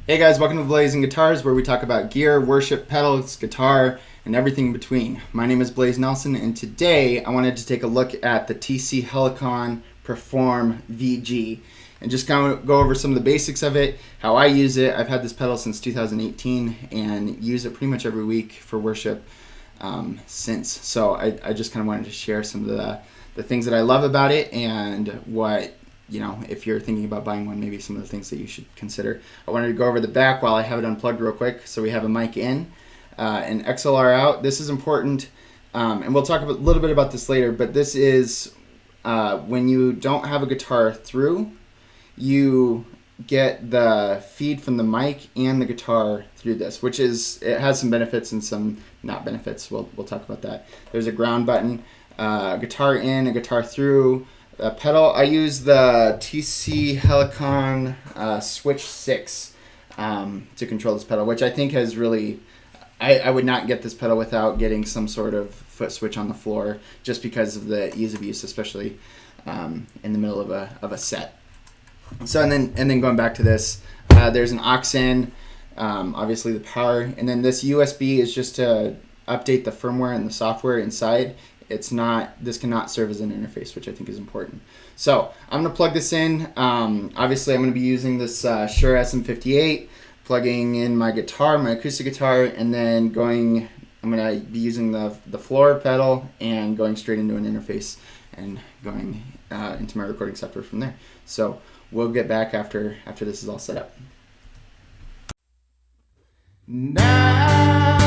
Hey guys, welcome to Blazing Guitars, where we talk about gear, worship, pedals, guitar, and everything in between. My name is Blaze Nelson, and today I wanted to take a look at the TC Helicon Perform VG and just kind of go over some of the basics of it, how I use it. I've had this pedal since 2018 and use it pretty much every week for worship since. So I just kind of wanted to share some of the things that I love about it and what, if you're thinking about buying one, maybe some of the things that you should consider. I wanted to go over the back while I have it unplugged real quick. So we have a mic in, an XLR out. This is important, and we'll talk a little bit about this later, but this is when you don't have a guitar through, you get the feed from the mic and the guitar through this, it has some benefits and some not benefits. We'll talk about that. There's a ground button, guitar in, a guitar through, a pedal. I use the TC Helicon Switch-6 to control this pedal, which I think has really, I would not get this pedal without getting some sort of foot switch on the floor, just because of the ease of use, especially in the middle of a set. So and then going back to this, there's an aux in, obviously the power, and then this USB is just to update the firmware and the software inside. This cannot serve as an interface, which I think is important. So I'm going to plug this in. Obviously, I'm going to be using this Shure SM58, plugging in my guitar, my acoustic guitar, and then I'm going to be using the floor pedal and going straight into an interface and going into my recording software from there. So we'll get back after this is all set up. Now,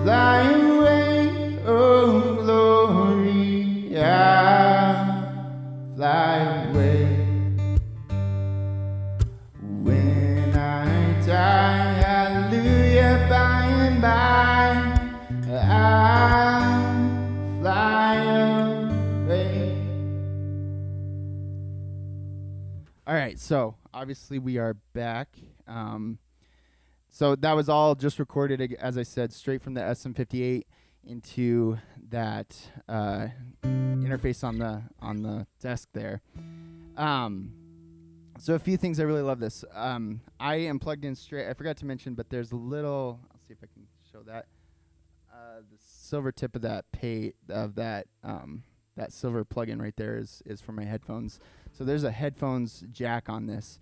flying away, oh Lord, I'm flying away. When I die, hallelujah, by and by, I'll fly away. When the shadows of the night, oh, all right, so obviously we are back. So that was all just recorded, as I said, straight from the SM58 into that interface on the desk there. So a few things I really love this. I am plugged in straight. I forgot to mention, but there's a little. I'll see if I can show that. The silver tip of that that silver plug-in right there is for my headphones. So there's a headphones jack on this.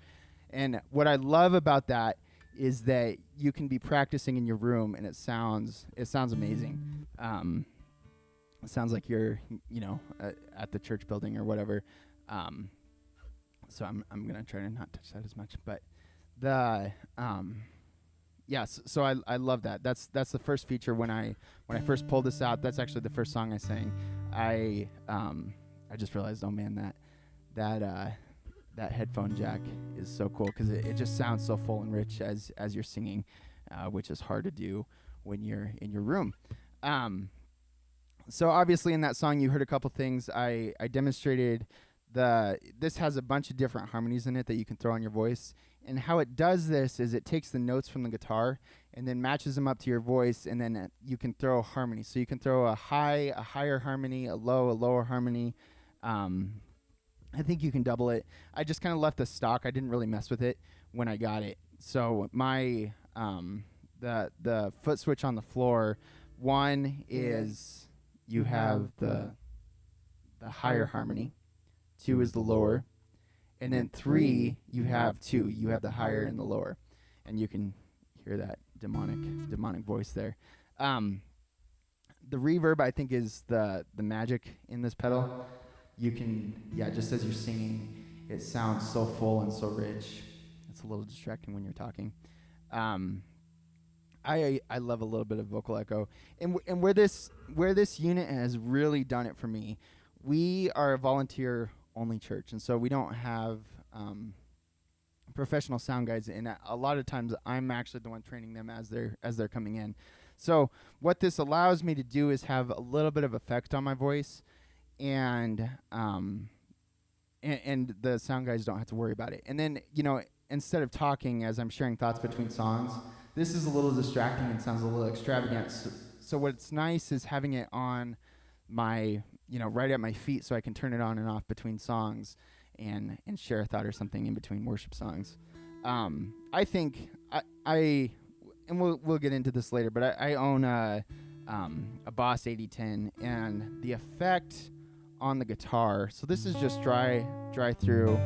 And what I love about that is that you can be practicing in your room and it sounds amazing. It sounds like you're, at the church building or whatever. So I'm going to try to not touch that as much, but yes, so I love that. That's the first feature when I first pulled this out. That's actually the first song I sang. I just realized, oh man, that headphone jack is so cool because it just sounds so full and rich as you're singing, which is hard to do when you're in your room. So obviously in that song you heard a couple things. I demonstrated this has a bunch of different harmonies in it that you can throw on your voice. And how it does this is it takes the notes from the guitar and then matches them up to your voice, and then you can throw harmony. So you can throw a higher harmony, a lower harmony. I think you can double it. I just kind of left the stock. I didn't really mess with it when I got it. So my the foot switch on the floor, one is you have the higher harmony, two is the lower, and then three you have two. You have the higher and the lower, and you can hear that demonic voice there. The reverb, I think, is the magic in this pedal. You can, just as you're singing, it sounds so full and so rich. It's a little distracting when you're talking. Um, I love a little bit of vocal echo, and where this unit has really done it for me. We are a volunteer only church, and so we don't have professional sound guides, and a lot of times I'm actually the one training them as they're coming in. So what this allows me to do is have a little bit of effect on my voice, and and the sound guys don't have to worry about it. And then, instead of talking as I'm sharing thoughts between songs, this is a little distracting and sounds a little extravagant. So what's nice is having it on my, right at my feet, so I can turn it on and off between songs, and share a thought or something in between worship songs. I think I and we'll get into this later, but I own a Boss 8010, and the effect on the guitar. So this is just dry through,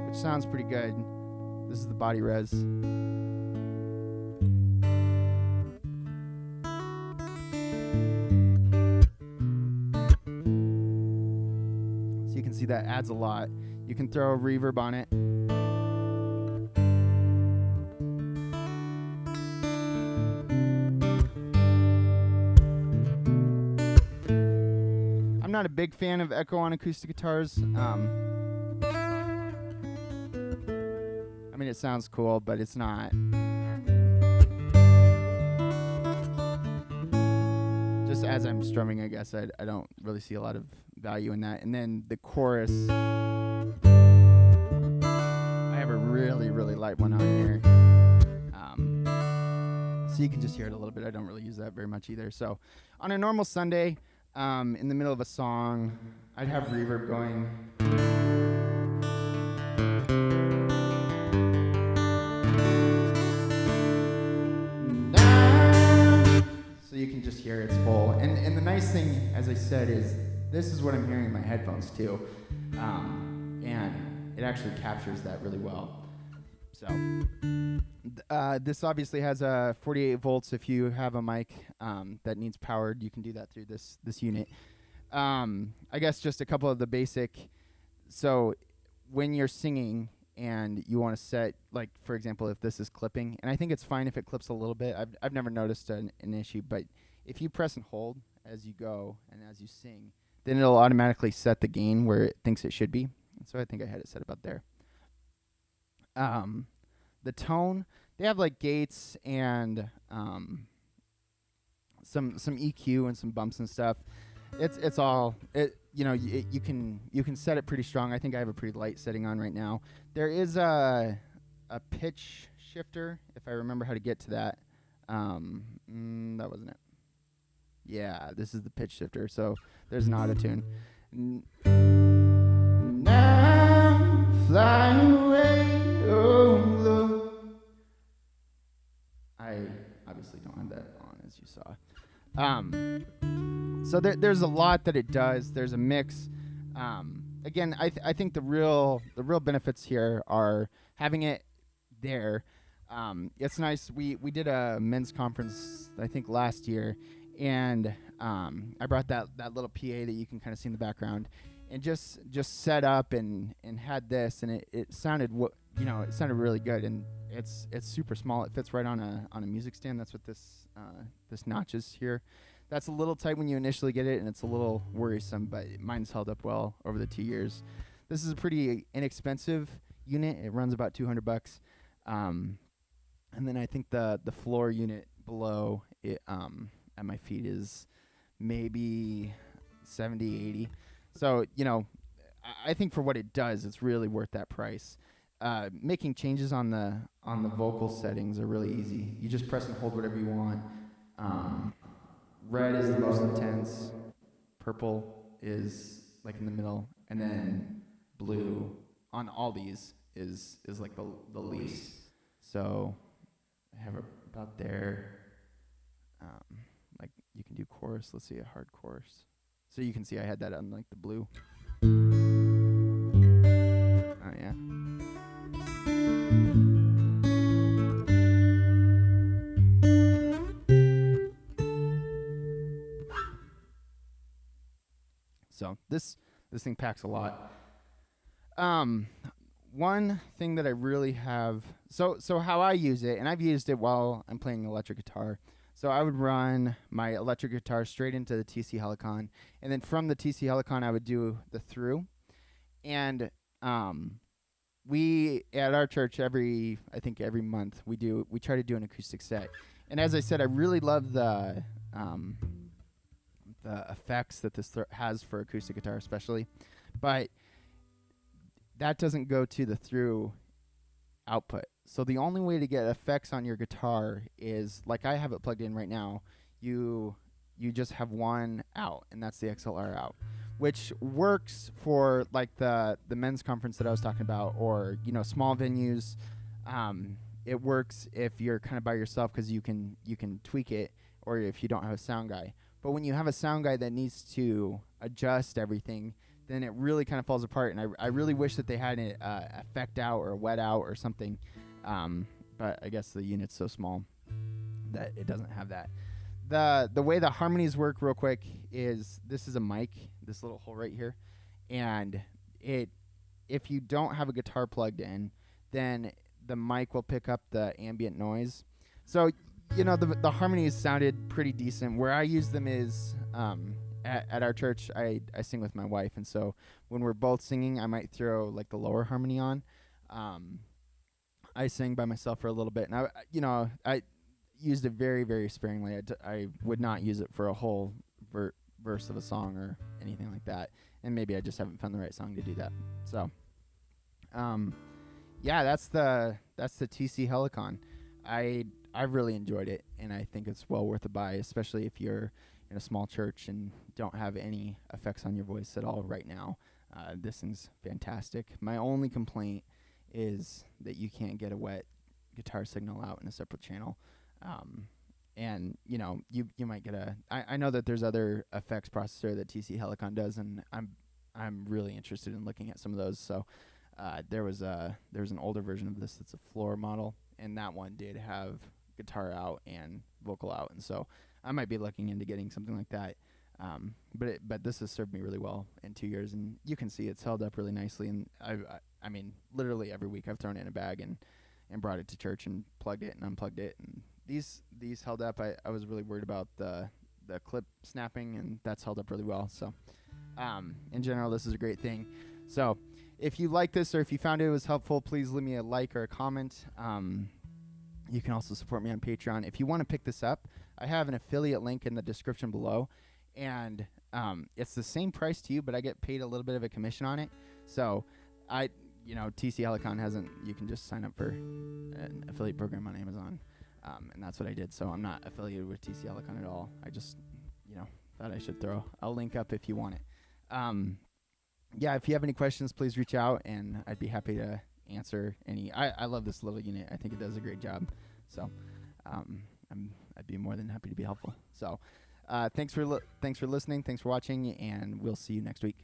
which sounds pretty good. This is the body res. So you can see that adds a lot. You can throw a reverb on it. I'm not a big fan of echo on acoustic guitars. I mean, it sounds cool, but it's not. Just as I'm strumming, I guess I don't really see a lot of value in that. And then the chorus, I have a really, really light one on here. So you can just hear it a little bit. I don't really use that very much either. So on a normal Sunday, in the middle of a song, I'd have reverb going. So you can just hear it's full. And the nice thing, as I said, is this is what I'm hearing in my headphones too. And it actually captures that really well. So this obviously has a 48 volts. If you have a mic that needs powered, you can do that through this unit. I guess just a couple of the basic. So when you're singing and you want to set, like, for example, if this is clipping, and I think it's fine if it clips a little bit. I've never noticed an issue, but if you press and hold as you go and as you sing, then it'll automatically set the gain where it thinks it should be. And so I think I had it set about there. The tone, they have like gates and some EQ and some bumps and stuff. It's all it. You can set it pretty strong. I think I have a pretty light setting on right now. There is a pitch shifter, if I remember how to get to that. That wasn't it. Yeah, this is the pitch shifter. So there's an auto tune. Now fly away, oh Lord. I obviously don't have that on, as you saw. So there's a lot that it does. There's a mix. Again, I think the real benefits here are having it there. It's nice. We did a men's conference, I think, last year, and I brought that little PA that you can kind of see in the background, and just set up and had this, and it sounded it sounded really good, and it's super small. It fits right on a music stand. That's what this notch is here. That's a little tight when you initially get it, and it's a little worrisome, but mine's held up well over the 2 years. This is a pretty inexpensive unit. It runs about $200. And then I think the floor unit below it at my feet is maybe 70, 80. So, I think for what it does, it's really worth that price. Making changes on the vocal settings are really easy. You just press and hold whatever you want. Red is the most intense. Purple is like in the middle, and then blue on all these is like the least. So I have it about there. Like you can do chorus. Let's see a hard chorus. So you can see I had that on like the blue. Oh yeah. So this thing packs a lot. one thing that I really have, so how I use it, and I've used it while I'm playing electric guitar. So I would run my electric guitar straight into the TC Helicon, and then from the TC Helicon I would do the through. And we at our church every month we try to do an acoustic set. And as I said, I really love the effects that this has for acoustic guitar, especially, but that doesn't go to the through output. So the only way to get effects on your guitar is, like I have it plugged in right now, you just have one out, and that's the XLR out, which works for like the men's conference that I was talking about, or small venues. It works if you're kind of by yourself because you can tweak it, or if you don't have a sound guy. But when you have a sound guy that needs to adjust everything, then it really kind of falls apart. And I really wish that they had an effect out or a wet out or something. But I guess the unit's so small that it doesn't have that. The way the harmonies work real quick is, this is a mic, this little hole right here. And if you don't have a guitar plugged in, then the mic will pick up the ambient noise. So the harmonies sounded pretty decent. Where I use them is at our church, I sing with my wife, and so when we're both singing, I might throw like the lower harmony on. I sing by myself for a little bit, and I used it very, very sparingly. I would not use it for a whole verse of a song or anything like that, and maybe I just haven't found the right song to do that. So yeah, that's the TC Helicon. I've really enjoyed it, and I think it's well worth a buy, especially if you're in a small church and don't have any effects on your voice at all right now. This thing's fantastic. My only complaint is that you can't get a wet guitar signal out in a separate channel. And you might get I know that there's other effects processor that TC Helicon does, and I'm really interested in looking at some of those. So there was an older version of this that's a floor model, and that one did have guitar out and vocal out, and so I might be looking into getting something like that. But this has served me really well in 2 years, and you can see it's held up really nicely. And I mean, literally every week I've thrown it in a bag and brought it to church and plugged it and unplugged it, and these held up. I was really worried about the clip snapping, and that's held up really well. So in general, this is a great thing. So if you like this, or if you found it was helpful, please leave me a like or a comment. You can also support me on Patreon. If you want to pick this up, I have an affiliate link in the description below, and it's the same price to you, but I get paid a little bit of a commission on it. So TC Helicon hasn't, you can just sign up for an affiliate program on Amazon, and that's what I did. So I'm not affiliated with TC Helicon at all. I just thought I should throw a link up if you want it. Yeah, if you have any questions, please reach out, and I'd be happy to answer any. I love this little unit. I think it does a great job. So I'd be more than happy to be helpful. So thanks for listening. Thanks for watching, and we'll see you next week.